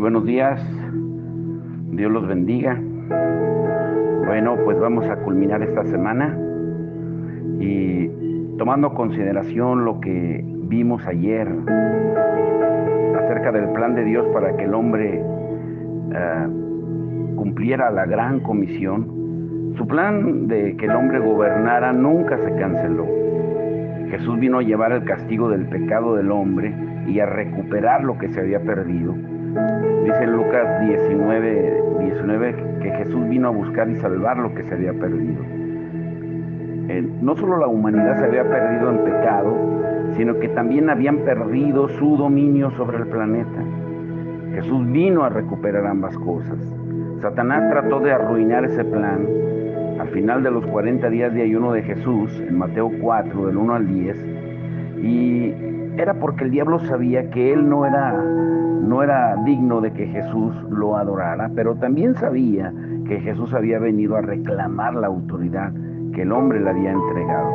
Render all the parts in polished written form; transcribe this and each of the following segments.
buenos días, Dios los bendiga. Bueno, pues vamos a culminar esta semana y tomando consideración lo que vimos ayer acerca del plan de Dios para que el hombre cumpliera la gran comisión. Su plan de que el hombre gobernara nunca se canceló. Jesús vino a llevar el castigo del pecado del hombre y a recuperar lo que se había perdido. Dice en Lucas 19 que Jesús vino a buscar y salvar lo que se había perdido. No solo la humanidad se había perdido en pecado, sino que también habían perdido su dominio sobre el planeta. Jesús vino a recuperar ambas cosas. Satanás trató de arruinar ese plan. Al final de los 40 días de ayuno de Jesús, en Mateo 4, del 1 al 10, y era porque el diablo sabía que él no era digno de que Jesús lo adorara, pero también sabía que Jesús había venido a reclamar la autoridad que el hombre le había entregado.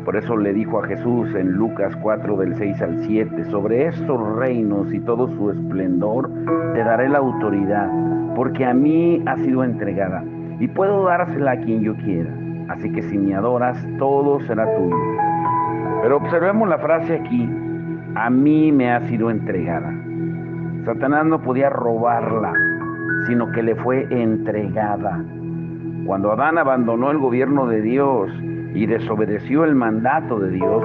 Por eso le dijo a Jesús en Lucas 4, del 6 al 7, sobre estos reinos y todo su esplendor te daré la autoridad, porque a mí ha sido entregada, y puedo dársela a quien yo quiera. Así que si me adoras, todo será tuyo. Pero observemos la frase aquí, a mí me ha sido entregada. Satanás no podía robarla, sino que le fue entregada. Cuando Adán abandonó el gobierno de Dios y desobedeció el mandato de Dios,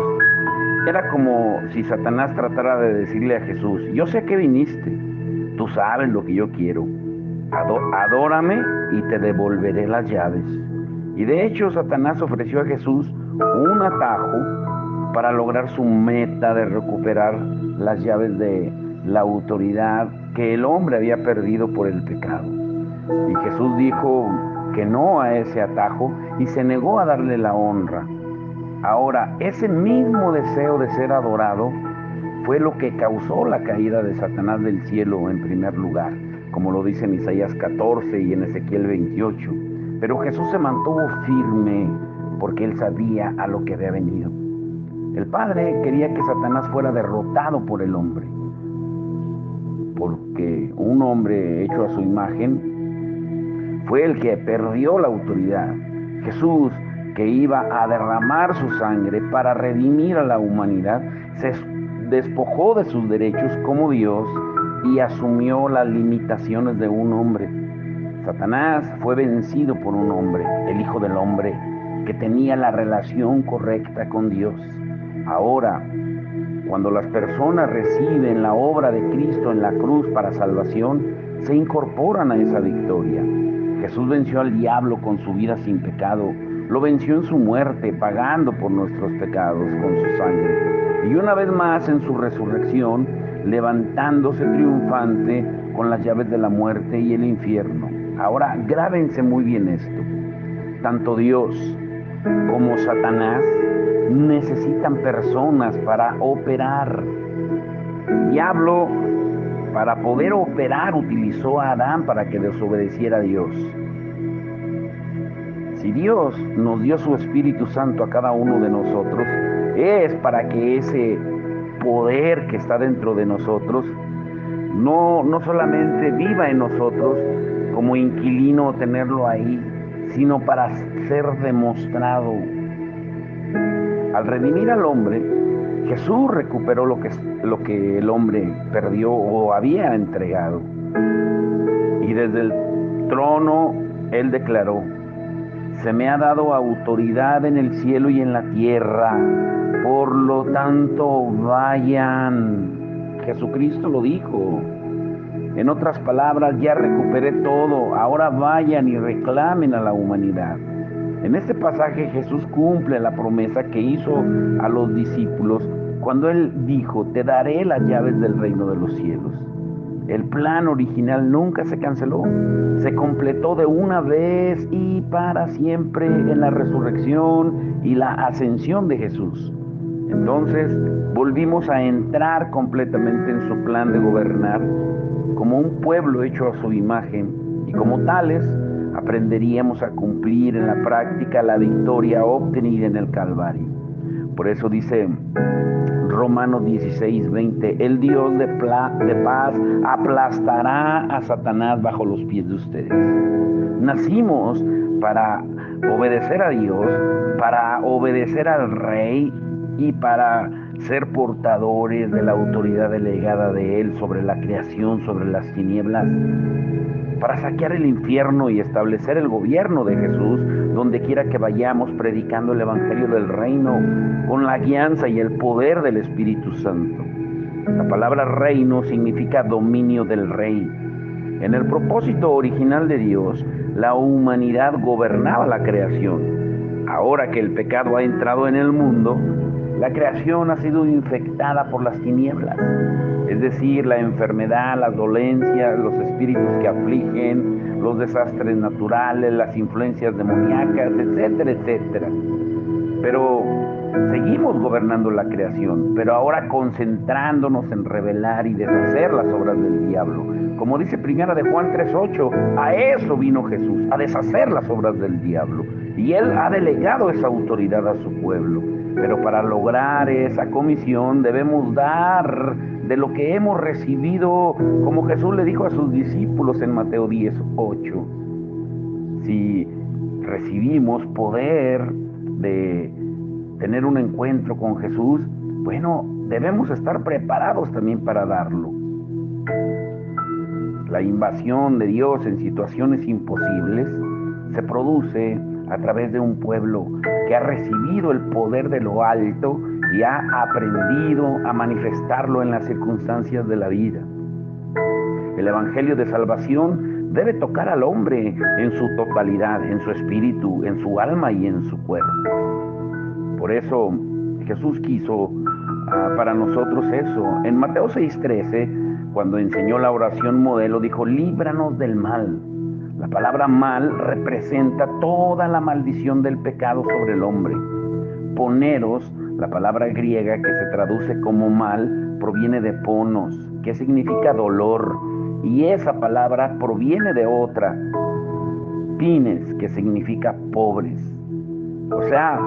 era como si Satanás tratara de decirle a Jesús, yo sé que viniste, tú sabes lo que yo quiero, adórame y te devolveré las llaves. Y de hecho Satanás ofreció a Jesús un atajo para lograr su meta de recuperar las llaves de la autoridad que el hombre había perdido por el pecado. Y Jesús dijo que no a ese atajo y se negó a darle la honra. Ahora, ese mismo deseo de ser adorado fue lo que causó la caída de Satanás del cielo en primer lugar, como lo dice en Isaías 14 y en Ezequiel 28. Pero Jesús se mantuvo firme porque él sabía a lo que había venido. El Padre quería que Satanás fuera derrotado por el hombre, porque un hombre hecho a su imagen fue el que perdió la autoridad. Jesús, que iba a derramar su sangre para redimir a la humanidad, se despojó de sus derechos como Dios y asumió las limitaciones de un hombre. Satanás fue vencido por un hombre, el Hijo del Hombre, que tenía la relación correcta con Dios. Ahora, cuando las personas reciben la obra de Cristo en la cruz para salvación, se incorporan a esa victoria. Jesús venció al diablo con su vida sin pecado, lo venció en su muerte, pagando por nuestros pecados con su sangre. Y una vez más en su resurrección, levantándose triunfante con las llaves de la muerte y el infierno. Ahora, grábense muy bien esto. Tanto Dios como Satanás necesitan personas para operar. El diablo, para poder operar, utilizó a Adán para que desobedeciera a Dios. Si Dios nos dio su Espíritu Santo a cada uno de nosotros, es para que ese poder que está dentro de nosotros no solamente viva en nosotros como inquilino, tenerlo ahí, sino para ser demostrado. Al redimir al hombre, Jesús recuperó lo que el hombre perdió o había entregado. Y desde el trono él declaró, se me ha dado autoridad en el cielo y en la tierra, por lo tanto vayan. Jesucristo lo dijo. En otras palabras, ya recuperé todo, ahora vayan y reclamen a la humanidad. En este pasaje Jesús cumple la promesa que hizo a los discípulos cuando Él dijo, te daré las llaves del reino de los cielos. El plan original nunca se canceló, se completó de una vez y para siempre en la resurrección y la ascensión de Jesús. Entonces volvimos a entrar completamente en su plan de gobernar como un pueblo hecho a su imagen y como tales aprenderíamos a cumplir en la práctica la victoria obtenida en el Calvario. Por eso dice Romanos 16:20, el Dios de paz aplastará a Satanás bajo los pies de ustedes. Nacimos para obedecer a Dios, para obedecer al Rey y para ser portadores de la autoridad delegada de Él sobre la creación, sobre las tinieblas, para saquear el infierno y establecer el gobierno de Jesús donde quiera que vayamos, predicando el evangelio del reino con la guianza y el poder del Espíritu Santo. La palabra reino significa dominio del Rey. En el propósito original de Dios, la humanidad gobernaba la creación. Ahora que el pecado ha entrado en el mundo, la creación ha sido infectada por las tinieblas, es decir, la enfermedad, las dolencias, los espíritus que afligen, los desastres naturales, las influencias demoníacas, etcétera, etcétera. Pero seguimos gobernando la creación, pero ahora concentrándonos en revelar y deshacer las obras del diablo. Como dice Primera de Juan 3:8, a eso vino Jesús, a deshacer las obras del diablo. Y Él ha delegado esa autoridad a su pueblo. Pero para lograr esa comisión debemos dar de lo que hemos recibido, como Jesús le dijo a sus discípulos en Mateo 10:8. Si recibimos poder de tener un encuentro con Jesús, bueno, debemos estar preparados también para darlo. La invasión de Dios en situaciones imposibles se produce a través de un pueblo que ha recibido el poder de lo alto y ha aprendido a manifestarlo en las circunstancias de la vida. El evangelio de salvación debe tocar al hombre en su totalidad, en su espíritu, en su alma y en su cuerpo. Por eso Jesús quiso para nosotros eso. En Mateo 6:13, cuando enseñó la oración modelo, dijo: líbranos del mal. La palabra mal representa toda la maldición del pecado sobre el hombre. Poneros, la palabra griega que se traduce como mal, proviene de ponos, que significa dolor, y esa palabra proviene de otra, pines, que significa pobres. O sea,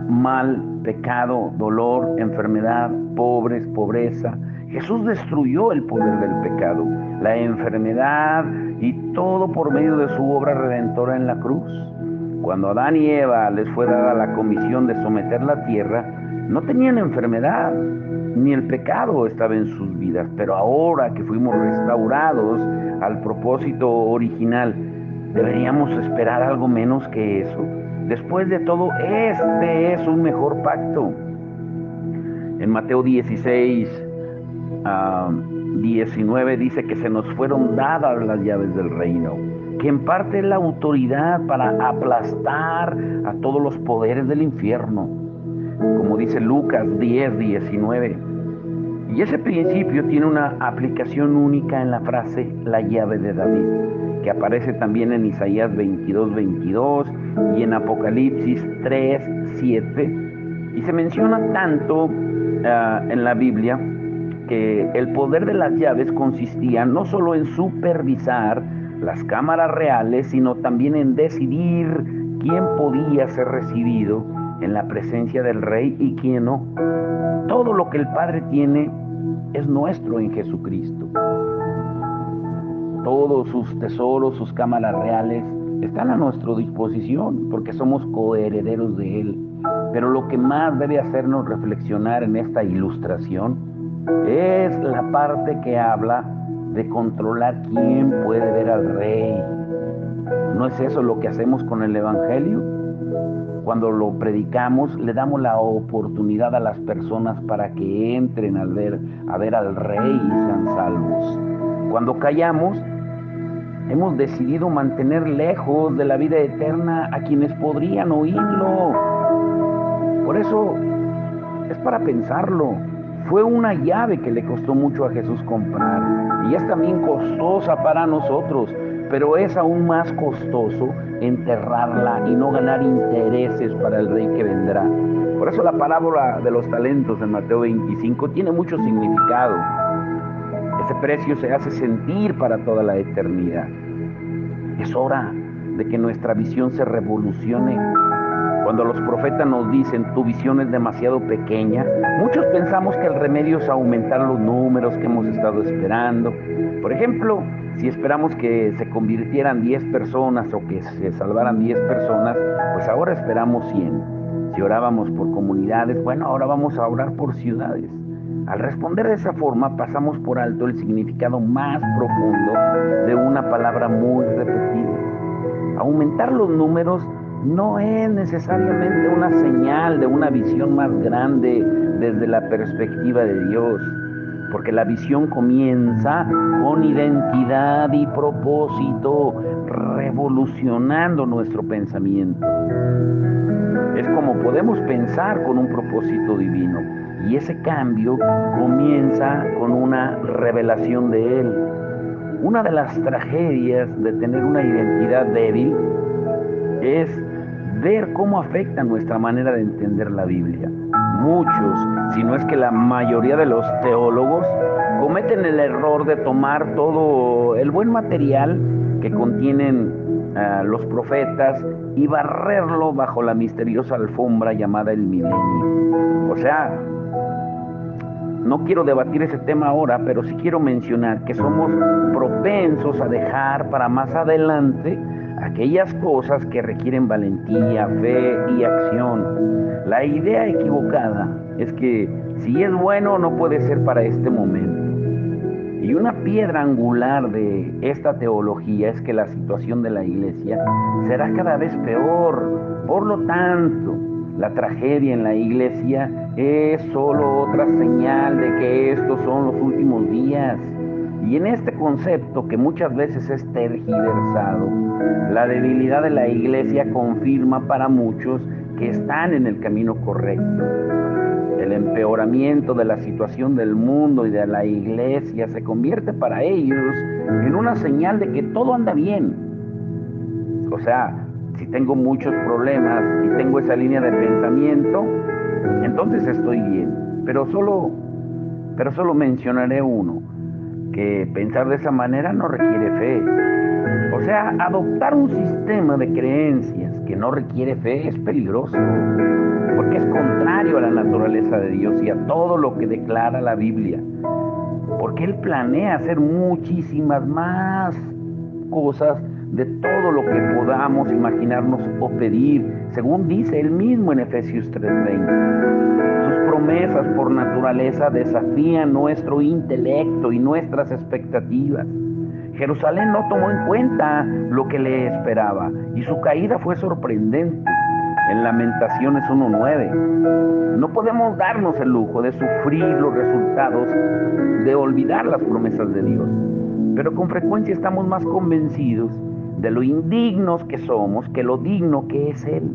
mal, pecado, dolor, enfermedad, pobres, pobreza. Jesús destruyó el poder del pecado, la enfermedad y todo por medio de su obra redentora en la cruz. Cuando Adán y Eva les fue dada la comisión de someter la tierra, no tenían enfermedad, ni el pecado estaba en sus vidas. Pero ahora que fuimos restaurados al propósito original, ¿deberíamos esperar algo menos que eso? Después de todo, este es un mejor pacto. En Mateo 16:19 dice que se nos fueron dadas las llaves del reino, que en parte es la autoridad para aplastar a todos los poderes del infierno, como dice Lucas 10:19. Y ese principio tiene una aplicación única en la frase la llave de David, que aparece también en Isaías 22:22 y en Apocalipsis 3:7, y se menciona tanto en la Biblia que el poder de las llaves consistía no solo en supervisar las cámaras reales, sino también en decidir quién podía ser recibido en la presencia del Rey y quién no. Todo lo que el Padre tiene es nuestro en Jesucristo. Todos sus tesoros, sus cámaras reales, están a nuestra disposición porque somos coherederos de Él. Pero lo que más debe hacernos reflexionar en esta ilustración es la parte que habla de controlar quién puede ver al Rey. ¿No es eso lo que hacemos con el Evangelio? Cuando lo predicamos, le damos la oportunidad a las personas para que entren a ver al Rey y sean salvos. Cuando callamos, hemos decidido mantener lejos de la vida eterna a quienes podrían oírlo. Por eso es para pensarlo. Fue una llave que le costó mucho a Jesús comprar y es también costosa para nosotros, pero es aún más costoso enterrarla y no ganar intereses para el Rey que vendrá. Por eso la parábola de los talentos en Mateo 25 tiene mucho significado. Ese precio se hace sentir para toda la eternidad. Es hora de que nuestra visión se revolucione. Cuando los profetas nos dicen tu visión es demasiado pequeña, muchos pensamos que el remedio es aumentar los números que hemos estado esperando. Por ejemplo, si esperamos que se convirtieran 10 personas o que se salvaran 10 personas, pues ahora esperamos 100. Si orábamos por comunidades, bueno, ahora vamos a orar por ciudades. Al responder de esa forma, pasamos por alto el significado más profundo de una palabra muy repetida. Aumentar los números no es necesariamente una señal de una visión más grande desde la perspectiva de Dios, porque la visión comienza con identidad y propósito, revolucionando nuestro pensamiento. Es como podemos pensar con un propósito divino, y ese cambio comienza con una revelación de Él. Una de las tragedias de tener una identidad débil es ver cómo afecta nuestra manera de entender la Biblia. Muchos, si no es que la mayoría de los teólogos, cometen el error de tomar todo el buen material que contienen los profetas y barrerlo bajo la misteriosa alfombra llamada el milenio. O sea, no quiero debatir ese tema ahora, pero sí quiero mencionar que somos propensos a dejar para más adelante aquellas cosas que requieren valentía, fe y acción. La idea equivocada es que si es bueno no puede ser para este momento. Y una piedra angular de esta teología es que la situación de la iglesia será cada vez peor. Por lo tanto, la tragedia en la iglesia es solo otra señal de que estos son los últimos días. Y en este concepto, que muchas veces es tergiversado, la debilidad de la iglesia confirma para muchos que están en el camino correcto. El empeoramiento de la situación del mundo y de la iglesia se convierte para ellos en una señal de que todo anda bien. O sea, si tengo muchos problemas y tengo esa línea de pensamiento, entonces estoy bien. Pero solo mencionaré uno, que pensar de esa manera no requiere fe. O sea, adoptar un sistema de creencias que no requiere fe es peligroso, porque es contrario a la naturaleza de Dios y a todo lo que declara la Biblia. Porque Él planea hacer muchísimas más cosas de todo lo que podamos imaginarnos o pedir, según dice Él mismo en Efesios 3:20. Sus promesas por naturaleza desafían nuestro intelecto y nuestras expectativas. Jerusalén no tomó en cuenta lo que le esperaba y su caída fue sorprendente. En Lamentaciones 1:9. No podemos darnos el lujo de sufrir los resultados, de olvidar las promesas de Dios. Pero con frecuencia estamos más convencidos de lo indignos que somos que lo digno que es Él.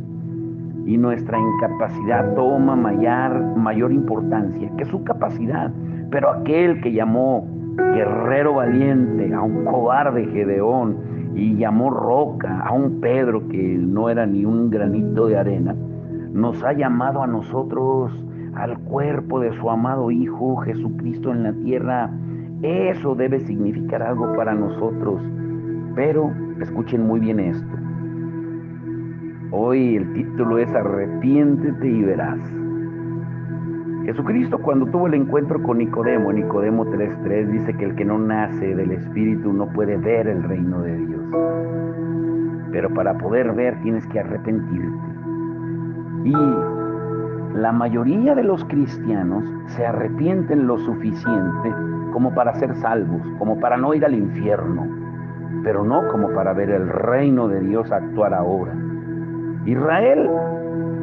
Y nuestra incapacidad toma mayor importancia que su capacidad. Pero aquel que llamó guerrero valiente a un cobarde Gedeón y llamó roca a un Pedro que no era ni un granito de arena, nos ha llamado a nosotros al cuerpo de su amado Hijo Jesucristo en la tierra. Eso debe significar algo para nosotros. Pero escuchen muy bien esto. Hoy el título es Arrepiéntete y verás. Jesucristo, cuando tuvo el encuentro con Nicodemo, en Nicodemo 3:3, dice que el que no nace del Espíritu no puede ver el reino de Dios. Pero para poder ver tienes que arrepentirte. Y la mayoría de los cristianos se arrepienten lo suficiente como para ser salvos, como para no ir al infierno, pero no como para ver el reino de Dios actuar ahora. Israel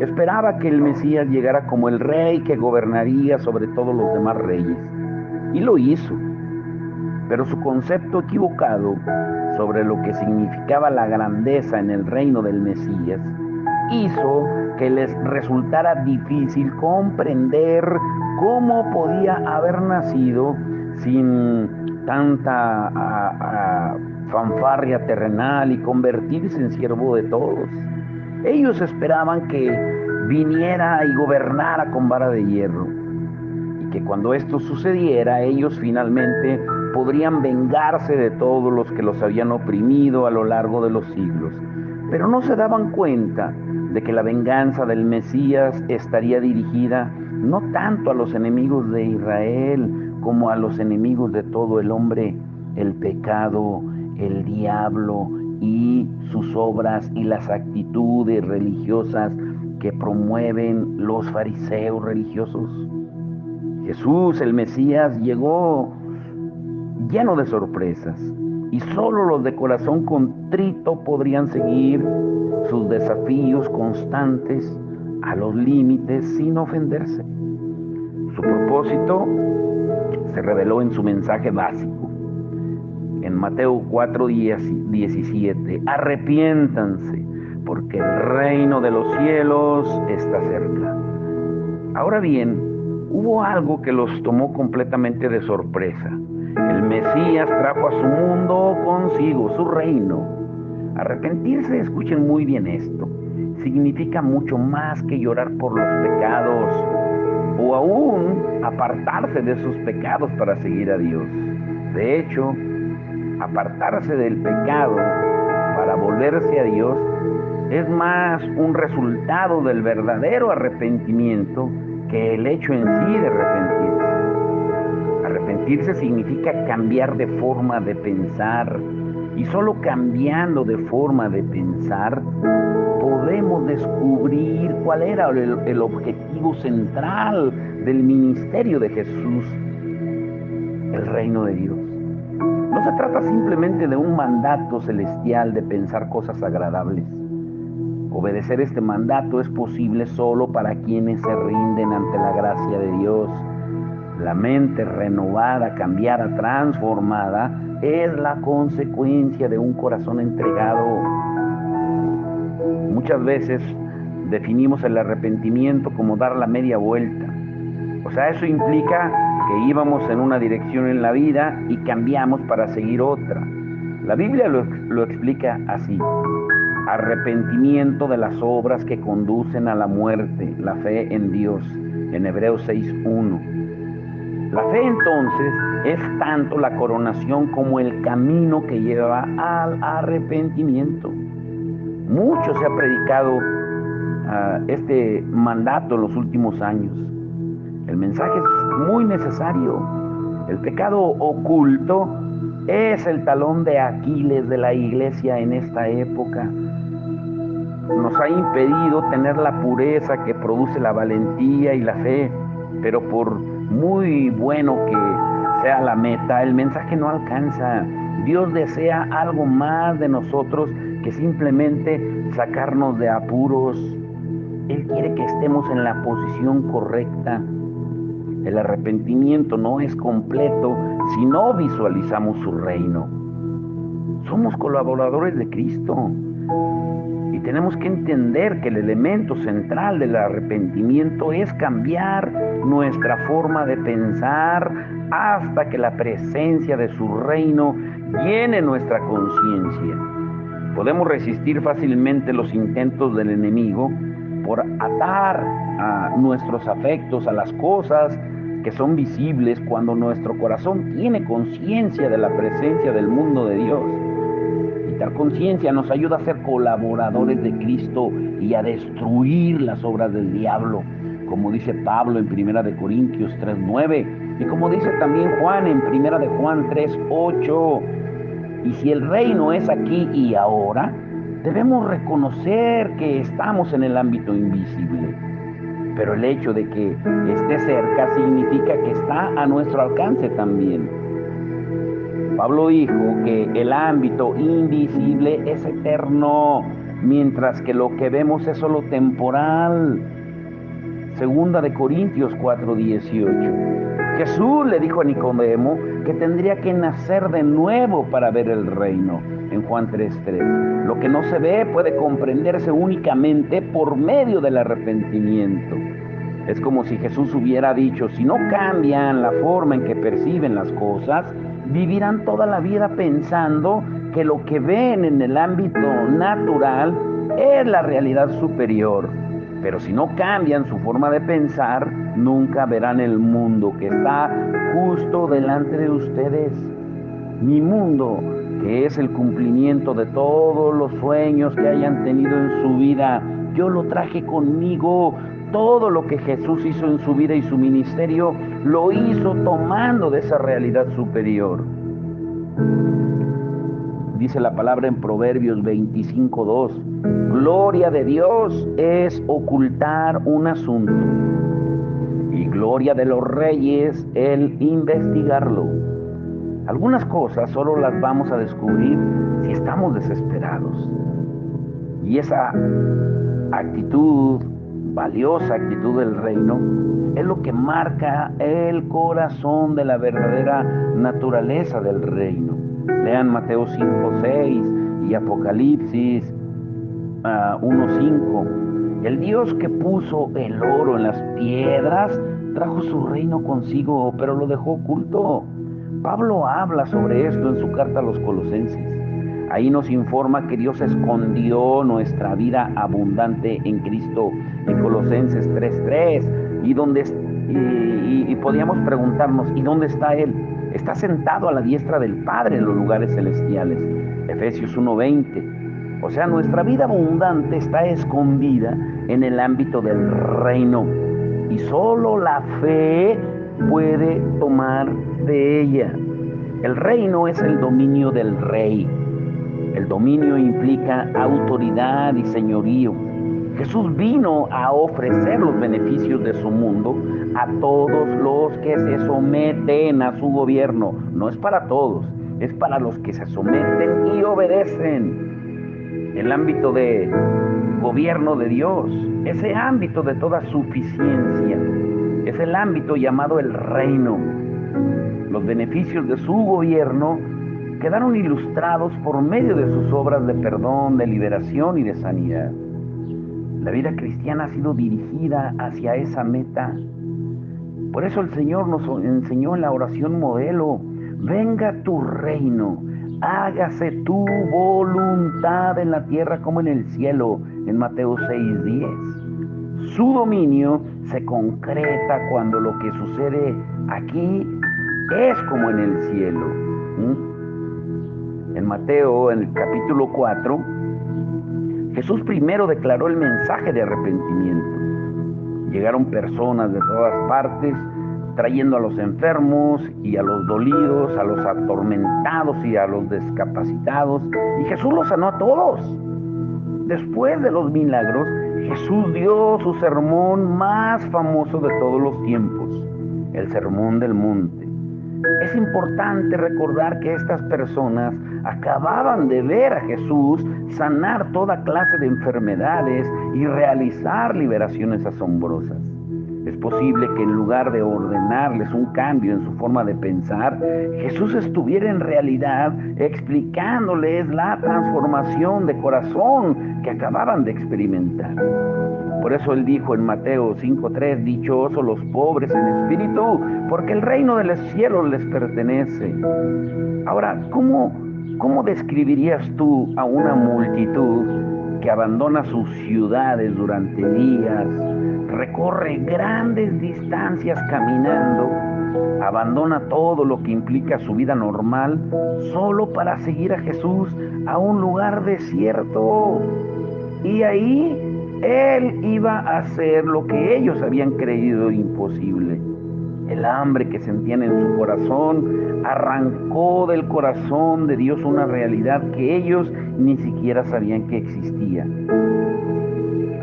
esperaba que el Mesías llegara como el rey que gobernaría sobre todos los demás reyes. Y lo hizo. Pero su concepto equivocado sobre lo que significaba la grandeza en el reino del Mesías hizo que les resultara difícil comprender cómo podía haber nacido sin tanta fanfarria terrenal y convertirse en siervo de todos. Ellos esperaban que viniera y gobernara con vara de hierro, y que cuando esto sucediera, ellos finalmente podrían vengarse de todos los que los habían oprimido a lo largo de los siglos. Pero no se daban cuenta de que la venganza del Mesías estaría dirigida no tanto a los enemigos de Israel como a los enemigos de todo el hombre, el pecado, el diablo y sus obras y las actitudes religiosas que promueven los fariseos religiosos. Jesús, el Mesías, llegó lleno de sorpresas y solo los de corazón contrito podrían seguir sus desafíos constantes a los límites sin ofenderse. Su propósito se reveló en su mensaje básico. En Mateo 4:17, arrepiéntanse, porque el reino de los cielos está cerca. Ahora bien, hubo algo que los tomó completamente de sorpresa. El Mesías trajo a su mundo consigo, su reino. Arrepentirse, escuchen muy bien esto, significa mucho más que llorar por los pecados o aún apartarse de sus pecados para seguir a Dios. De hecho, apartarse del pecado para volverse a Dios es más un resultado del verdadero arrepentimiento que el hecho en sí de arrepentirse. Arrepentirse significa cambiar de forma de pensar, y solo cambiando de forma de pensar podemos descubrir cuál era el objetivo central del ministerio de Jesús, el reino de Dios. No se trata simplemente de un mandato celestial de pensar cosas agradables. Obedecer este mandato es posible solo para quienes se rinden ante la gracia de Dios. La mente renovada, cambiada, transformada, es la consecuencia de un corazón entregado. Muchas veces definimos el arrepentimiento como dar la media vuelta. O sea, eso implica que íbamos en una dirección en la vida y cambiamos para seguir otra. La Biblia lo explica así: arrepentimiento de las obras que conducen a la muerte, la fe en Dios, en Hebreos 6:1. La fe entonces es tanto la coronación como el camino que lleva al arrepentimiento. Mucho se ha predicado este mandato en los últimos años. El mensaje es muy necesario. El pecado oculto es el talón de Aquiles de la iglesia en esta época. Nos ha impedido tener la pureza que produce la valentía y la fe, pero por muy bueno que sea la meta, el mensaje no alcanza. Dios desea algo más de nosotros que simplemente sacarnos de apuros. Él quiere que estemos en la posición correcta. El arrepentimiento no es completo si no visualizamos su reino. Somos colaboradores de Cristo y tenemos que entender que el elemento central del arrepentimiento es cambiar nuestra forma de pensar hasta que la presencia de su reino llene nuestra conciencia. Podemos resistir fácilmente los intentos del enemigo por atar a nuestros afectos a las cosas que son visibles cuando nuestro corazón tiene conciencia de la presencia del mundo de Dios. Y tal conciencia nos ayuda a ser colaboradores de Cristo y a destruir las obras del diablo, como dice Pablo en 1 Corintios 3:9 y como dice también Juan en 1 Juan 3:8. Y si el reino es aquí y ahora, debemos reconocer que estamos en el ámbito invisible. Pero el hecho de que esté cerca significa que está a nuestro alcance también. Pablo dijo que el ámbito invisible es eterno, mientras que lo que vemos es solo temporal. 2 Corintios 4:18. Jesús le dijo a Nicodemo que tendría que nacer de nuevo para ver el reino, en Juan 3:3. Lo que no se ve puede comprenderse únicamente por medio del arrepentimiento. Es como si Jesús hubiera dicho: si no cambian la forma en que perciben las cosas, vivirán toda la vida pensando que lo que ven en el ámbito natural es la realidad superior. Pero si no cambian su forma de pensar, nunca verán el mundo que está justo delante de ustedes. Mi mundo, que es el cumplimiento de todos los sueños que hayan tenido en su vida, yo lo traje conmigo. Todo lo que Jesús hizo en su vida y su ministerio, lo hizo tomando de esa realidad superior. Dice la palabra en Proverbios 25:2, gloria de Dios es ocultar un asunto, y gloria de los reyes el investigarlo. Algunas cosas solo las vamos a descubrir si estamos desesperados. Y esa actitud, valiosa actitud del reino, es lo que marca el corazón de la verdadera naturaleza del reino. Lean Mateo 5:6 y Apocalipsis 1:5. El Dios que puso el oro en las piedras trajo su reino consigo, pero lo dejó oculto. Pablo habla sobre esto en su carta a los Colosenses. Ahí nos informa que Dios escondió nuestra vida abundante en Cristo, en Colosenses 3:3, y podíamos preguntarnos, ¿y dónde está Él? Está sentado a la diestra del Padre en los lugares celestiales, Efesios 1:20. O sea, nuestra vida abundante está escondida en el ámbito del reino, y solo la fe puede tomar de ella. El reino es el dominio del rey. El dominio implica autoridad y señorío. Jesús vino a ofrecer los beneficios de su mundo a todos los que se someten a su gobierno. No es para todos, es para los que se someten y obedecen. El ámbito de gobierno de Dios, ese ámbito de toda suficiencia, es el ámbito llamado el reino. Los beneficios de su gobierno quedaron ilustrados por medio de sus obras de perdón, de liberación y de sanidad. La vida cristiana ha sido dirigida hacia esa meta. Por eso el Señor nos enseñó en la oración modelo: venga tu reino, hágase tu voluntad en la tierra como en el cielo, en Mateo 6:10. Su dominio se concreta cuando lo que sucede aquí es como en el cielo. En Mateo, en el capítulo 4, Jesús primero declaró el mensaje de arrepentimiento. Llegaron personas de todas partes, trayendo a los enfermos y a los dolidos, a los atormentados y a los discapacitados, y Jesús los sanó a todos. Después de los milagros, Jesús dio su sermón más famoso de todos los tiempos, el Sermón del Monte. Es importante recordar que estas personas acababan de ver a Jesús sanar toda clase de enfermedades y realizar liberaciones asombrosas. Es posible que en lugar de ordenarles un cambio en su forma de pensar, Jesús estuviera en realidad explicándoles la transformación de corazón que acababan de experimentar. Por eso Él dijo en Mateo 5:3, dichosos los pobres en espíritu, porque el reino de los cielos les pertenece. Ahora, ¿cómo describirías tú a una multitud que abandona sus ciudades durante días, recorre grandes distancias caminando, abandona todo lo que implica su vida normal solo para seguir a Jesús a un lugar desierto? Y ahí Él iba a hacer lo que ellos habían creído imposible. El hambre que sentían en su corazón arrancó del corazón de Dios una realidad que ellos ni siquiera sabían que existía.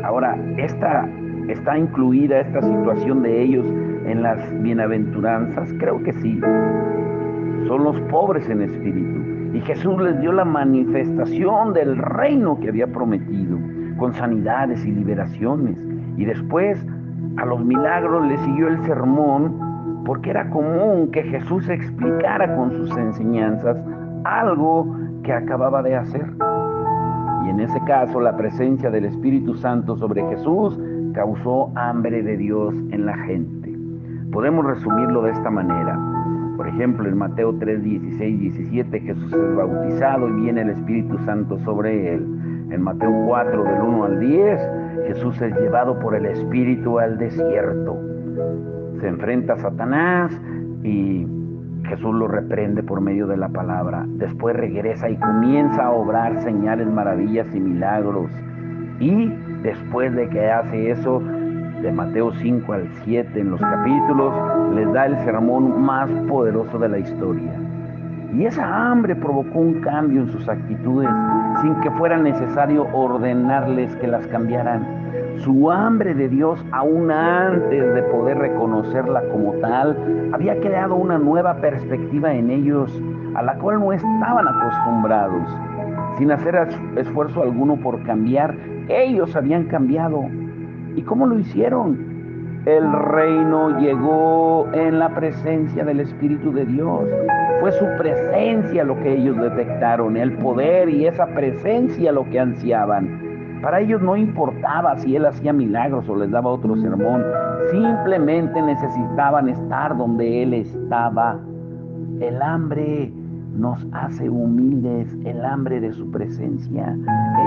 Ahora, ¿está incluida esta situación de ellos en las bienaventuranzas? Creo que sí. Son los pobres en espíritu. Y Jesús les dio la manifestación del reino que había prometido, con sanidades y liberaciones. Y después, a los milagros les siguió el sermón, porque era común que Jesús explicara con sus enseñanzas algo que acababa de hacer. Y en ese caso, la presencia del Espíritu Santo sobre Jesús causó hambre de Dios en la gente. Podemos resumirlo de esta manera. Por ejemplo, en Mateo 3:16-17, Jesús es bautizado y viene el Espíritu Santo sobre él. En Mateo 4, del 1 al 10, Jesús es llevado por el Espíritu al desierto. Se enfrenta a Satanás y Jesús lo reprende por medio de la palabra. Después regresa y comienza a obrar señales, maravillas y milagros. Y Después de que hace eso, de Mateo 5 al 7 en los capítulos, les da el sermón más poderoso de la historia. Y esa hambre provocó un cambio en sus actitudes sin que fuera necesario ordenarles que las cambiaran. Su hambre de Dios, aún antes de poder reconocerla como tal, había creado una nueva perspectiva en ellos, a la cual no estaban acostumbrados. Sin hacer esfuerzo alguno por cambiar, ellos habían cambiado. ¿Y cómo lo hicieron? El reino llegó en la presencia del Espíritu de Dios. Fue su presencia lo que ellos detectaron, el poder y esa presencia lo que ansiaban. Para ellos no importaba si Él hacía milagros o les daba otro sermón. Simplemente necesitaban estar donde Él estaba. El hambre nos hace humildes, el hambre de su presencia,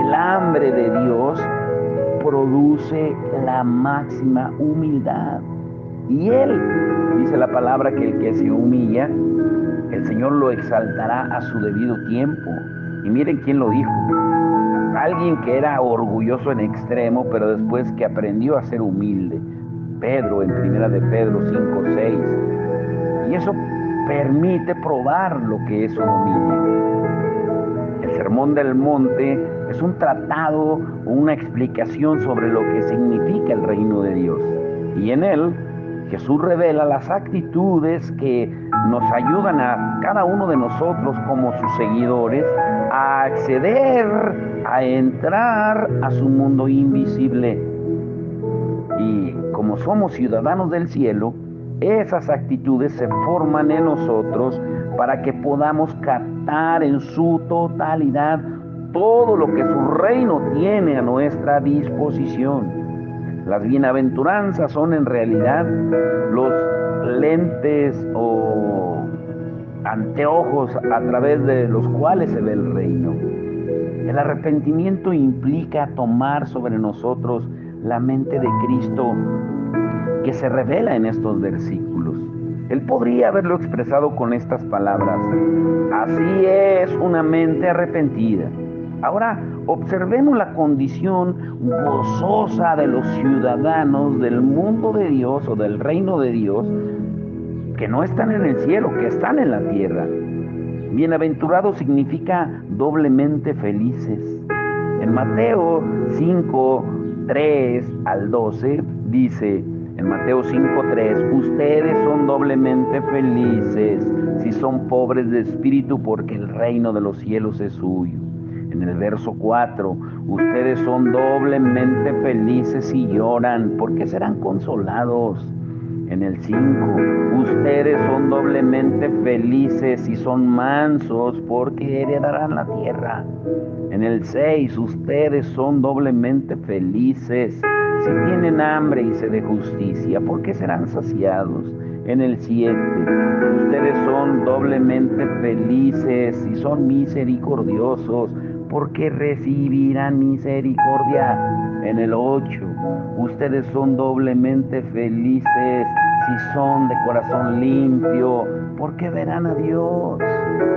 el hambre de Dios produce la máxima humildad. Y Él, dice la palabra, que el que se humilla, el Señor lo exaltará a su debido tiempo. Y miren quién lo dijo. Alguien que era orgulloso en extremo, pero después que aprendió a ser humilde. Pedro, en primera de Pedro 5:6. Y eso permite probar lo que es un humilde. El Sermón del Monte es un tratado o una explicación sobre lo que significa el reino de Dios. Y en él, Jesús revela las actitudes que nos ayudan a cada uno de nosotros como sus seguidores a acceder, a entrar a su mundo invisible. Y como somos ciudadanos del cielo, esas actitudes se forman en nosotros para que podamos captar en su totalidad todo lo que su reino tiene a nuestra disposición. Las bienaventuranzas son en realidad los lentes o anteojos a través de los cuales se ve el reino. El arrepentimiento implica tomar sobre nosotros la mente de Cristo que se revela en estos versículos. Él podría haberlo expresado con estas palabras: así es una mente arrepentida. Ahora observemos la condición gozosa de los ciudadanos del mundo de Dios o del reino de Dios, que no están en el cielo, que están en la tierra. Bienaventurado significa doblemente felices. En Mateo 5:3 al 12 dice, en Mateo 5:3, ustedes son doblemente felices si son pobres de espíritu, porque el reino de los cielos es suyo. En el verso 4, ustedes son doblemente felices si lloran, porque serán consolados. En el 5, ustedes son doblemente felices si son mansos, porque heredarán la tierra. En el 6, ustedes son doblemente felices si tienen hambre y sed de justicia, porque serán saciados. En el 7, ustedes son doblemente felices si son misericordiosos, porque recibirán misericordia. En el 8, ustedes son doblemente felices si son de corazón limpio, porque verán a Dios.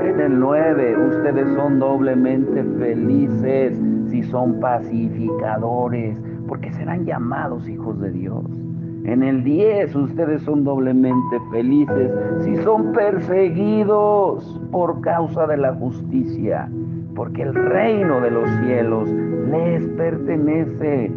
En el 9, ustedes son doblemente felices si son pacificadores, porque serán llamados hijos de Dios. En el 10, ustedes son doblemente felices si son perseguidos por causa de la justicia, porque el reino de los cielos les pertenece.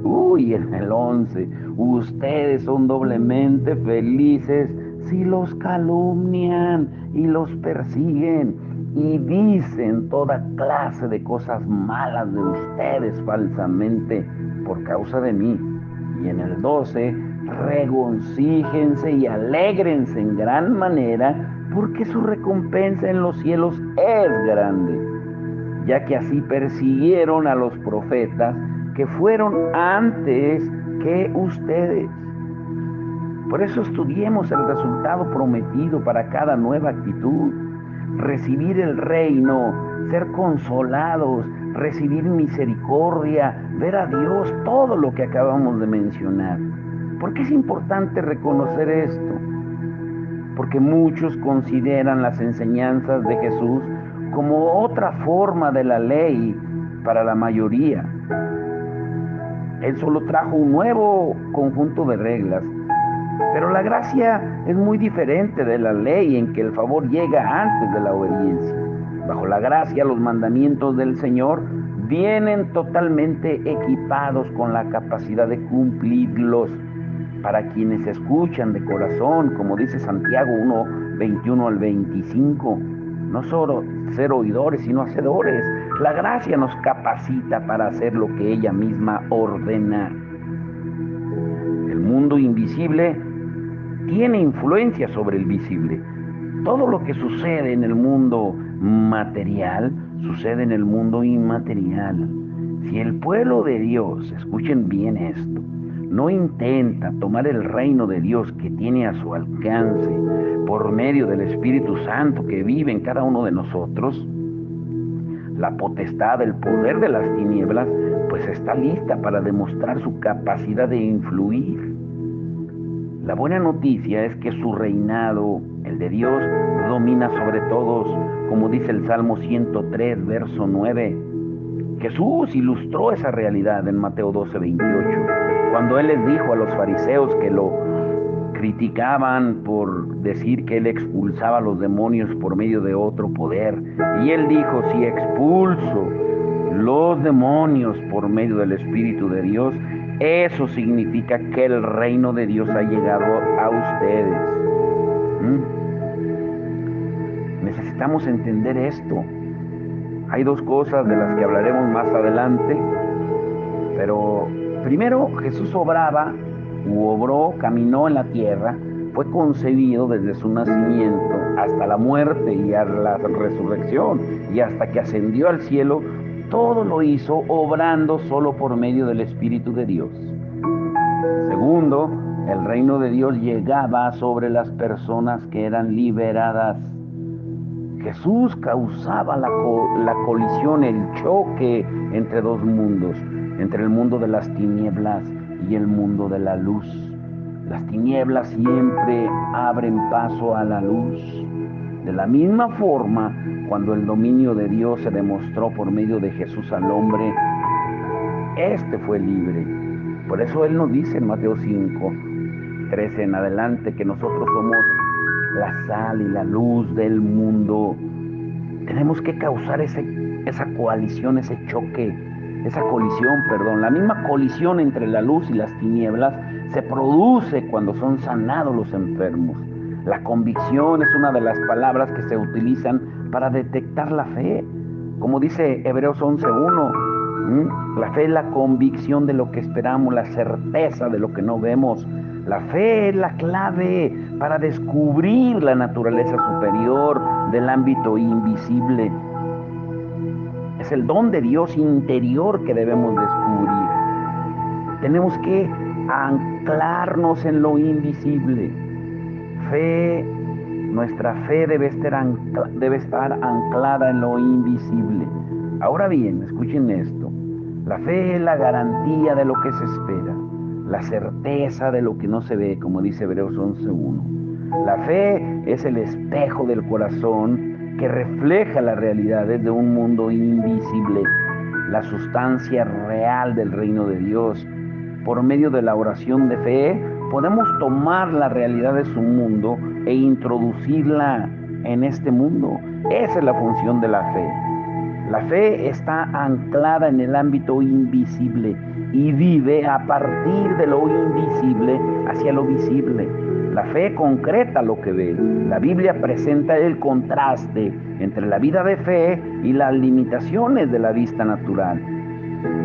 En el 11, ustedes son doblemente felices si los calumnian y los persiguen y dicen toda clase de cosas malas de ustedes falsamente por causa de mí. Y en el 12, regocíjense y alégrense en gran manera, porque su recompensa en los cielos es grande, ya que así persiguieron a los profetas que fueron antes que ustedes. Por eso estudiemos el resultado prometido para cada nueva actitud: recibir el reino, ser consolados, recibir misericordia, ver a Dios, todo lo que acabamos de mencionar. ¿Por qué es importante reconocer esto? Porque muchos consideran las enseñanzas de Jesús como otra forma de la ley para la mayoría. Él solo trajo un nuevo conjunto de reglas. Pero la gracia es muy diferente de la ley, en que el favor llega antes de la obediencia. Bajo la gracia, los mandamientos del Señor vienen totalmente equipados con la capacidad de cumplirlos para quienes escuchan de corazón, como dice Santiago 1, 21 al 25. No solo ser oidores, sino hacedores. La gracia nos capacita para hacer lo que ella misma ordena. El mundo invisible tiene influencia sobre el visible. Todo lo que sucede en el mundo material sucede en el mundo inmaterial. Si el pueblo de Dios, escuchen bien esto, no intenta tomar el reino de Dios que tiene a su alcance por medio del Espíritu Santo que vive en cada uno de nosotros, la potestad, el poder de las tinieblas, pues está lista para demostrar su capacidad de influir. La buena noticia es que su reinado, el de Dios, domina sobre todos, como dice el Salmo 103, verso 9. Jesús ilustró esa realidad en Mateo 12, 28, cuando Él les dijo a los fariseos que lo criticaban por decir que Él expulsaba a los demonios por medio de otro poder. Y Él dijo, si expulso los demonios por medio del Espíritu de Dios, eso significa que el reino de Dios ha llegado a ustedes. Necesitamos entender esto. Hay dos cosas de las que hablaremos más adelante, pero primero Jesús caminó en la tierra, fue concebido desde su nacimiento hasta la muerte y a la resurrección y hasta que ascendió al cielo. Todo lo hizo obrando solo por medio del Espíritu de Dios. Segundo, el reino de Dios llegaba sobre las personas que eran liberadas. Jesús causaba la colisión, el choque entre dos mundos, entre el mundo de las tinieblas y el mundo de la luz. Las tinieblas siempre abren paso a la luz. De la misma forma, cuando el dominio de Dios se demostró por medio de Jesús al hombre, éste fue libre. Por eso Él nos dice en Mateo 5, 13 en adelante, que nosotros somos la sal y la luz del mundo. Tenemos que causar esa colisión, la misma colisión entre la luz y las tinieblas se produce cuando son sanados los enfermos. La convicción es una de las palabras que se utilizan para detectar la fe. Como dice Hebreos 11:1, la fe es la convicción de lo que esperamos, la certeza de lo que no vemos. La fe es la clave para descubrir la naturaleza superior del ámbito invisible. Es el don de Dios interior que debemos descubrir. Tenemos que anclarnos en lo invisible. Nuestra fe debe estar anclada en lo invisible. Ahora bien, escuchen esto. La fe es la garantía de lo que se espera, la certeza de lo que no se ve, como dice Hebreos 11:1. La fe es el espejo del corazón que refleja las realidades de un mundo invisible, la sustancia real del reino de Dios. Por medio de la oración de fe, podemos tomar la realidad de su mundo e introducirla en este mundo. Esa es la función de la fe. La fe está anclada en el ámbito invisible y vive a partir de lo invisible hacia lo visible. La fe concreta lo que ve. La Biblia presenta el contraste entre la vida de fe y las limitaciones de la vista natural.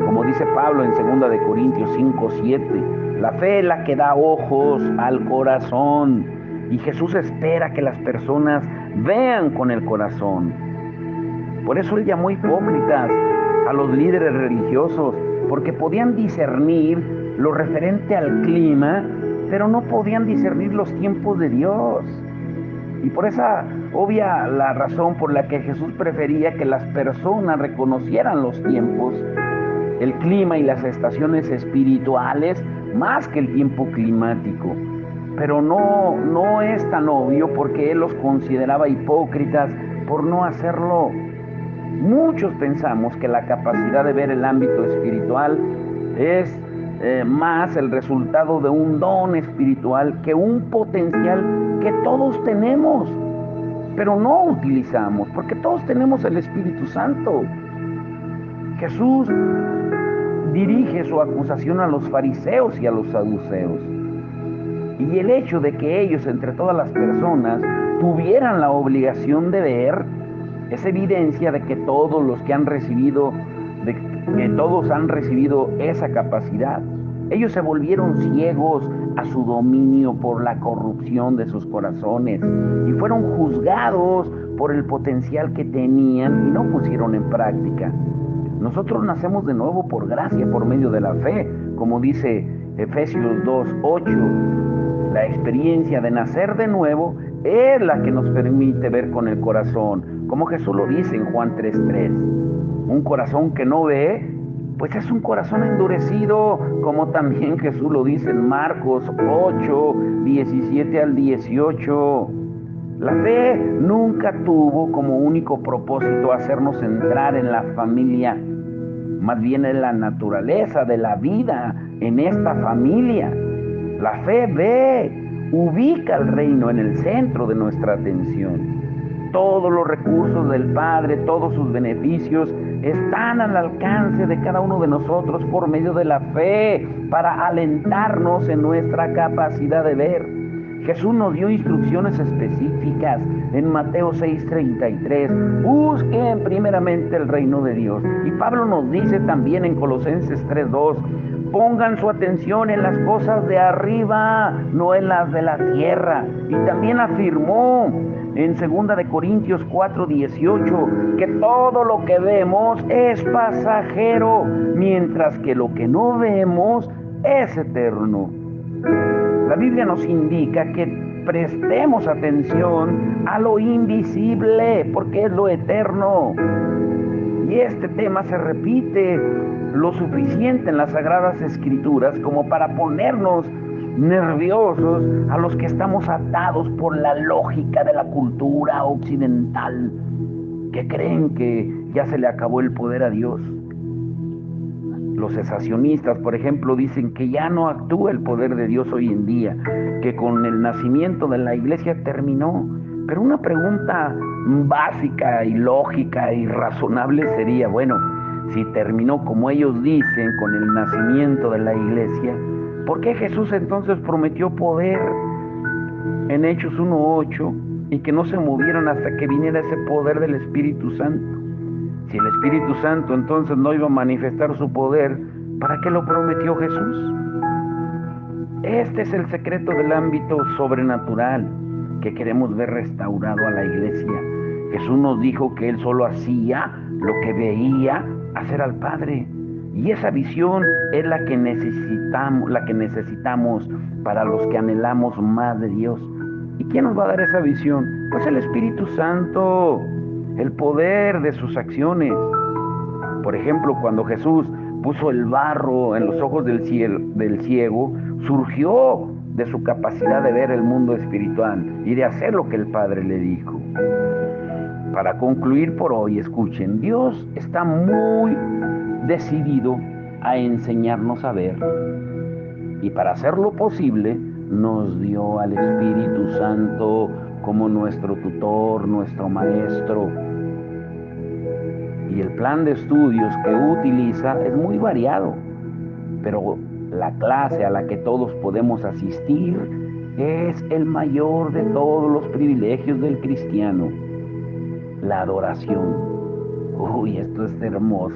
Como dice Pablo en 2 de Corintios 5:7, la fe es la que da ojos al corazón. Y Jesús espera que las personas vean con el corazón. Por eso Él llamó hipócritas a los líderes religiosos, porque podían discernir lo referente al clima, pero no podían discernir los tiempos de Dios. Y por esa obvia la razón por la que Jesús prefería que las personas reconocieran los tiempos, el clima y las estaciones espirituales, más que el tiempo climático. Pero no es tan obvio, porque Él los consideraba hipócritas por no hacerlo. Muchos pensamos que la capacidad de ver el ámbito espiritual es más el resultado de un don espiritual que un potencial que todos tenemos, pero no utilizamos, porque todos tenemos el Espíritu Santo. Jesús dirige su acusación a los fariseos y a los saduceos. Y el hecho de que ellos, entre todas las personas, tuvieran la obligación de ver, es evidencia de que todos los que han recibido, que todos han recibido esa capacidad. Ellos se volvieron ciegos a su dominio por la corrupción de sus corazones y fueron juzgados por el potencial que tenían y no pusieron en práctica. Nosotros nacemos de nuevo por gracia, por medio de la fe, como dice Efesios 2:8. La experiencia de nacer de nuevo es la que nos permite ver con el corazón, como Jesús lo dice en Juan 3:3. Un corazón que no ve, pues es un corazón endurecido, como también Jesús lo dice en Marcos 8:17 al 18. La fe nunca tuvo como único propósito hacernos entrar en la familia, más bien en la naturaleza de la vida en esta familia. La fe ve, ubica el reino en el centro de nuestra atención. Todos los recursos del Padre, todos sus beneficios están al alcance de cada uno de nosotros por medio de la fe, para alentarnos en nuestra capacidad de ver. Jesús nos dio instrucciones específicas en Mateo 6:33. Busquen primeramente el reino de Dios. Y Pablo nos dice también en Colosenses 3:2. Pongan su atención en las cosas de arriba, no en las de la tierra. Y también afirmó en 2 de Corintios 4:18 que todo lo que vemos es pasajero, mientras que lo que no vemos es eterno. La Biblia nos indica que prestemos atención a lo invisible, porque es lo eterno. Y este tema se repite lo suficiente en las Sagradas Escrituras como para ponernos nerviosos a los que estamos atados por la lógica de la cultura occidental, que creen que ya se le acabó el poder a Dios. Los cesacionistas, por ejemplo, dicen que ya no actúa el poder de Dios hoy en día, que con el nacimiento de la iglesia terminó. Pero una pregunta básica y lógica y razonable sería, bueno, si terminó como ellos dicen con el nacimiento de la iglesia, ¿por qué Jesús entonces prometió poder en Hechos 1:8 y que no se movieran hasta que viniera ese poder del Espíritu Santo? Si el Espíritu Santo entonces no iba a manifestar su poder, ¿para qué lo prometió Jesús? Este es el secreto del ámbito sobrenatural que queremos ver restaurado a la iglesia. Jesús nos dijo que Él solo hacía lo que veía hacer al Padre. Y esa visión es la que necesitamos para los que anhelamos más de Dios. ¿Y quién nos va a dar esa visión? Pues el Espíritu Santo, el poder de sus acciones. Por ejemplo, cuando Jesús puso el barro en los ojos del ciego, surgió de su capacidad de ver el mundo espiritual y de hacer lo que el Padre le dijo. Para concluir por hoy, escuchen, Dios está muy decidido a enseñarnos a ver. Y para hacerlo posible, nos dio al Espíritu Santo como nuestro tutor, nuestro maestro. Y el plan de estudios que utiliza es muy variado, pero la clase a la que todos podemos asistir es el mayor de todos los privilegios del cristiano: la adoración. Uy, esto es hermoso.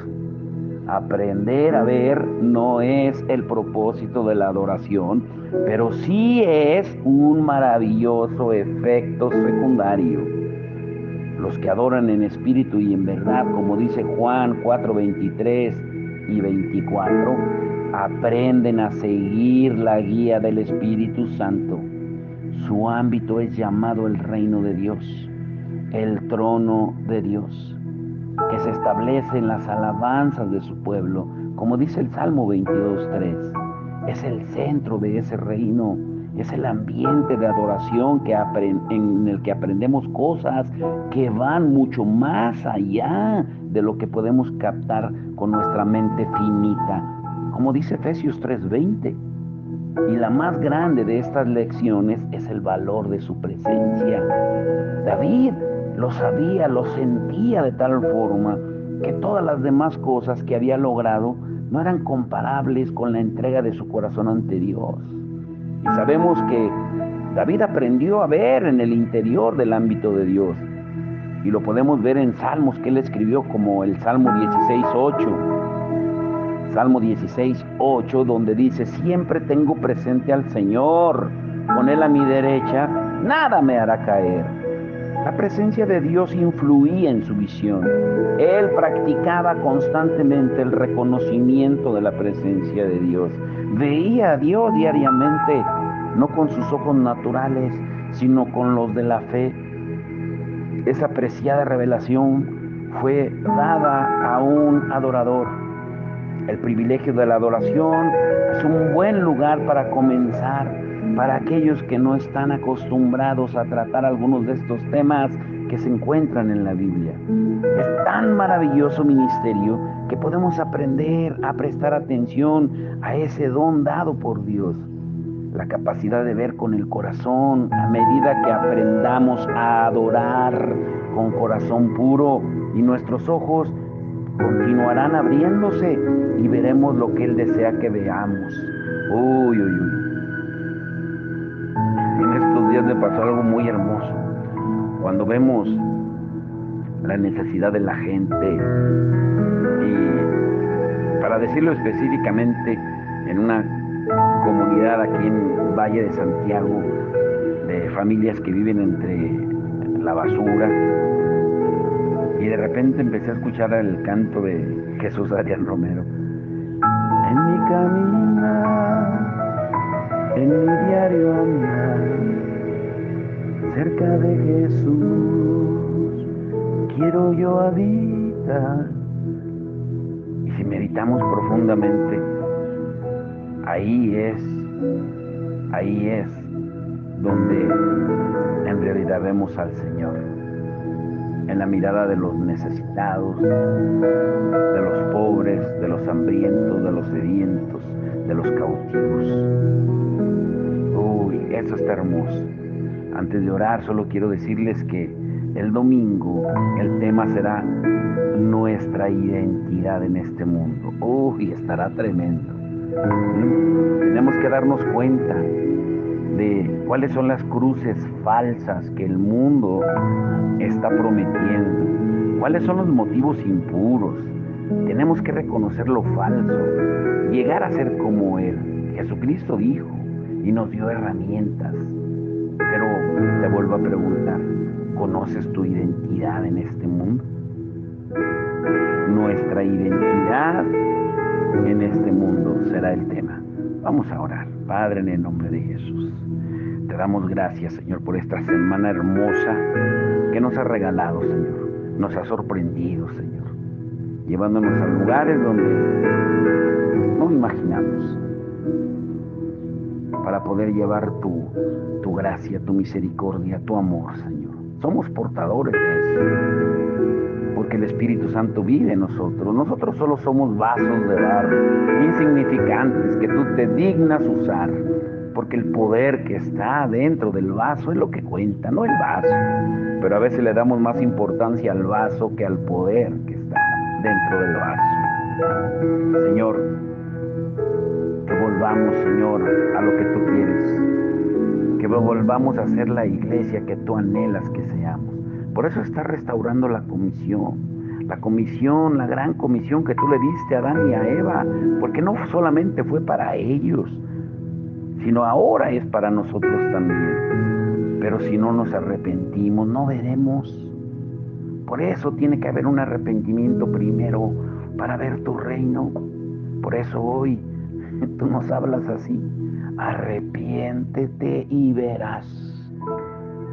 Aprender a ver no es el propósito de la adoración, pero sí es un maravilloso efecto secundario. Los que adoran en espíritu y en verdad, como dice Juan 4:23 y 24, aprenden a seguir la guía del Espíritu Santo. Su ámbito es llamado el reino de Dios, el trono de Dios, que se establece en las alabanzas de su pueblo, como dice el Salmo 22:3. Es el centro de ese reino, es el ambiente de adoración en el que aprendemos cosas que van mucho más allá de lo que podemos captar con nuestra mente finita, como dice Efesios 3:20. Y la más grande de estas lecciones es el valor de su presencia. David lo sabía, lo sentía de tal forma que todas las demás cosas que había logrado no eran comparables con la entrega de su corazón ante Dios. Y sabemos que David aprendió a ver en el interior del ámbito de Dios. Y lo podemos ver en salmos que él escribió, como el Salmo 16:8. Salmo 16:8, donde dice: siempre tengo presente al Señor, con Él a mi derecha, nada me hará caer. La presencia de Dios influía en su visión. Él practicaba constantemente el reconocimiento de la presencia de Dios. Veía a Dios diariamente, no con sus ojos naturales, sino con los de la fe. Esa preciada revelación fue dada a un adorador. El privilegio de la adoración es un buen lugar para comenzar para aquellos que no están acostumbrados a tratar algunos de estos temas que se encuentran en la Biblia. Es tan maravilloso ministerio que podemos aprender a prestar atención a ese don dado por Dios. La capacidad de ver con el corazón a medida que aprendamos a adorar con corazón puro, y nuestros ojos continuarán abriéndose y veremos lo que Él desea que veamos. Uy, uy, uy. En estos días me pasó algo muy hermoso. Cuando vemos la necesidad de la gente, y para decirlo específicamente, en una comunidad aquí en Valle de Santiago, de familias que viven entre la basura, y de repente empecé a escuchar el canto de Jesús Adrián Romero. En mi caminar, en mi diario andar, cerca de Jesús, quiero yo habitar. Y si meditamos profundamente, ahí es donde en realidad vemos al Señor, en la mirada de los necesitados, de los pobres, de los hambrientos, de los sedientos, de los cautivos. Uy, eso está hermoso. Antes de orar, solo quiero decirles que el domingo el tema será nuestra identidad en este mundo. Uy, estará tremendo. Tenemos que darnos cuenta de cuáles son las cruces falsas que el mundo está prometiendo, cuáles son los motivos impuros. Tenemos que reconocer lo falso, llegar a ser como Él. Jesucristo dijo y nos dio herramientas. Pero te vuelvo a preguntar, ¿conoces tu identidad en este mundo? Nuestra identidad en este mundo será el tema. Vamos a orar. Padre, en el nombre de Jesús, te damos gracias, Señor, por esta semana hermosa que nos has regalado, Señor. Nos has sorprendido, Señor, llevándonos a lugares donde no imaginamos, para poder llevar tu gracia, tu misericordia, tu amor, Señor. Somos portadores de eso, porque el Espíritu Santo vive en nosotros. Nosotros solo somos vasos de barro, insignificantes, que tú te dignas usar, porque el poder que está dentro del vaso es lo que cuenta, no el vaso. Pero a veces le damos más importancia al vaso que al poder que está dentro del vaso. Señor, que volvamos, Señor, a lo que tú quieres, que volvamos a ser la iglesia que tú anhelas que seamos. Por eso estás restaurando la comisión, la gran comisión que tú le diste a Adán y a Eva, porque no solamente fue para ellos, sino ahora es para nosotros también. Pero si no nos arrepentimos, no veremos. Por eso tiene que haber un arrepentimiento primero para ver tu reino. Por eso hoy tú nos hablas así: arrepiéntete y verás.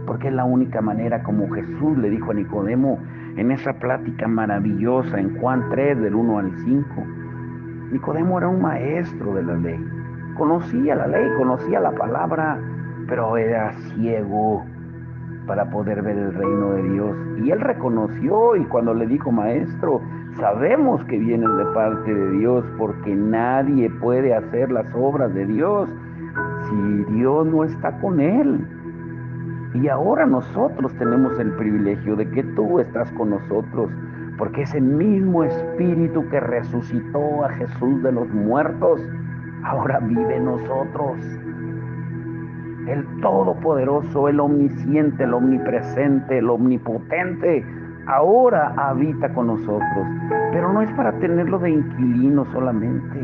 Porque es la única manera, como Jesús le dijo a Nicodemo en esa plática maravillosa en Juan 3, del 1 al 5. Nicodemo era un maestro de la ley. Conocía la ley, conocía la palabra, pero era ciego. para poder ver el reino de Dios. Y él reconoció, y cuando le dijo: maestro, sabemos que vienes de parte de Dios, porque nadie puede hacer las obras de Dios si Dios no está con él. Y ahora nosotros tenemos el privilegio de que tú estás con nosotros, porque ese mismo Espíritu que resucitó a Jesús de los muertos, ahora vive en nosotros. El Todopoderoso, el Omnisciente, el Omnipresente, el Omnipotente, ahora habita con nosotros. Pero no es para tenerlo de inquilino solamente,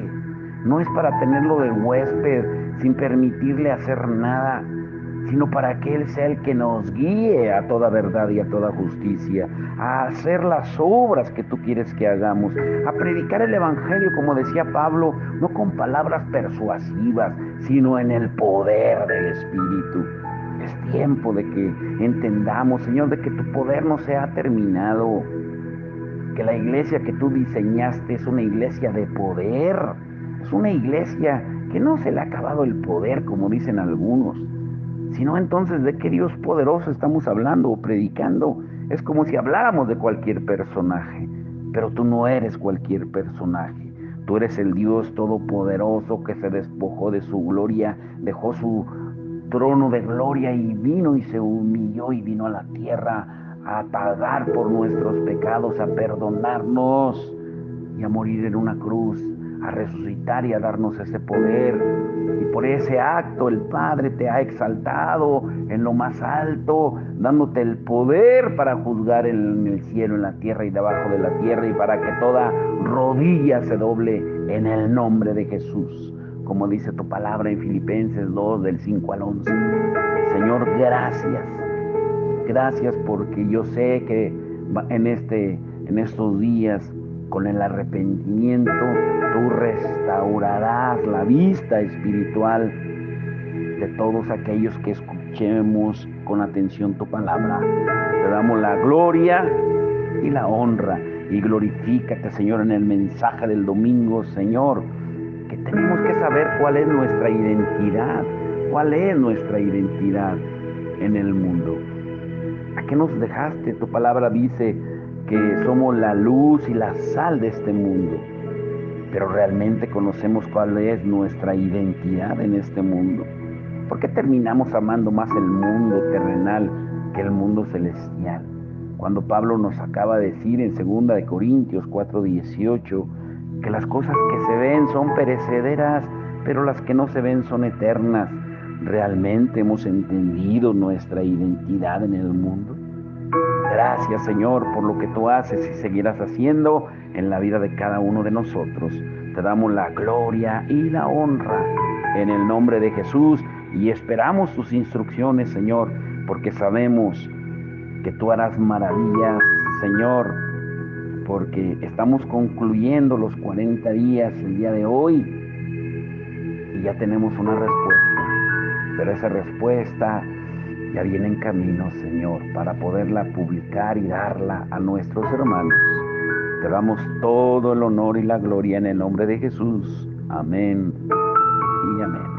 no es para tenerlo de huésped sin permitirle hacer nada, sino para que Él sea el que nos guíe a toda verdad y a toda justicia, a hacer las obras que tú quieres que hagamos, a predicar el Evangelio, como decía Pablo, no con palabras persuasivas, sino en el poder del Espíritu. Es tiempo de que entendamos, Señor, de que tu poder no se ha terminado, que la iglesia que tú diseñaste es una iglesia de poder, es una iglesia que no se le ha acabado el poder, como dicen algunos, sino entonces de qué Dios poderoso estamos hablando o predicando. Es como si habláramos de cualquier personaje, pero tú no eres cualquier personaje. Tú eres el Dios todopoderoso que se despojó de su gloria, dejó su trono de gloria y vino y se humilló y vino a la tierra a pagar por nuestros pecados, a perdonarnos y a morir en una cruz, a resucitar y a darnos ese poder. Y por ese acto el Padre te ha exaltado en lo más alto, dándote el poder para juzgar en el cielo, en la tierra y debajo de la tierra, y para que toda rodilla se doble en el nombre de Jesús, como dice tu palabra en Filipenses 2, del 5 al 11. Señor, gracias. Gracias porque yo sé que en estos días, con el arrepentimiento, tú restaurarás la vista espiritual de todos aquellos que escuchemos con atención tu palabra. Te damos la gloria y la honra, y glorifícate, Señor, en el mensaje del domingo, Señor, que tenemos que saber cuál es nuestra identidad en el mundo. ¿A qué nos dejaste? Tu palabra dice que somos la luz y la sal de este mundo, pero realmente conocemos cuál es nuestra identidad en este mundo. ¿Por qué terminamos amando más el mundo terrenal que el mundo celestial? Cuando Pablo nos acaba de decir en 2 de Corintios 4:18 que las cosas que se ven son perecederas, pero las que no se ven son eternas. ¿Realmente hemos entendido nuestra identidad en el mundo? Gracias, Señor, por lo que tú haces y seguirás haciendo en la vida de cada uno de nosotros. Te damos la gloria y la honra en el nombre de Jesús, y esperamos tus instrucciones, Señor, porque sabemos que tú harás maravillas, Señor, porque estamos concluyendo los 40 días el día de hoy y ya tenemos una respuesta, pero esa respuesta ya viene en camino, Señor, para poderla publicar y darla a nuestros hermanos. Te damos todo el honor y la gloria en el nombre de Jesús. Amén y amén.